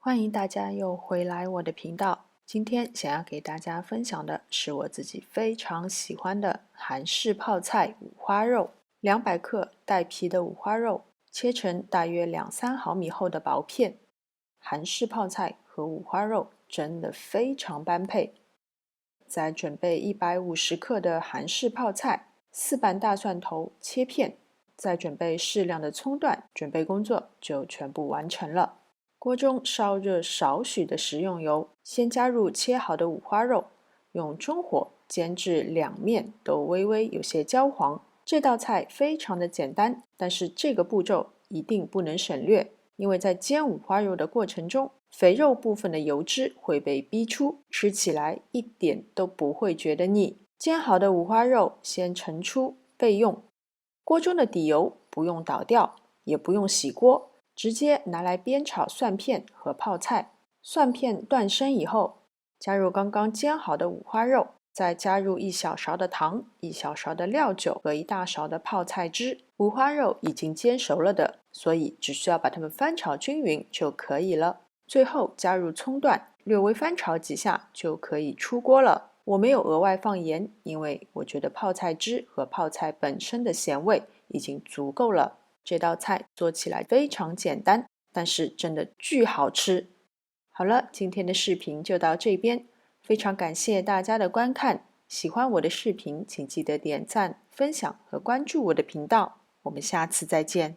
欢迎大家又回来我的频道。今天想要给大家分享的是我自己非常喜欢的韩式泡菜五花肉。200克带皮的五花肉，切成大约2-3毫米厚的薄片。韩式泡菜和五花肉真的非常般配。再准备150克的韩式泡菜，4瓣大蒜头切片，再准备适量的葱段，准备工作就全部完成了。锅中烧热少许的食用油，先加入切好的五花肉，用中火煎至两面都微微有些焦黄。这道菜非常的简单，但是这个步骤一定不能省略，因为在煎五花肉的过程中，肥肉部分的油脂会被逼出，吃起来一点都不会觉得腻。煎好的五花肉先盛出备用，锅中的底油不用倒掉，也不用洗锅，直接拿来煸炒蒜片和泡菜。蒜片断生以后，加入刚刚煎好的五花肉，再加入1小勺的糖、1小勺的料酒和1大勺的泡菜汁。五花肉已经煎熟了的，所以只需要把它们翻炒均匀就可以了。最后加入葱段，略微翻炒几下就可以出锅了。我没有额外放盐，因为我觉得泡菜汁和泡菜本身的咸味已经足够了。这道菜做起来非常简单，但是真的巨好吃。好了，今天的视频就到这边，非常感谢大家的观看。喜欢我的视频，请记得点赞、分享和关注我的频道。我们下次再见。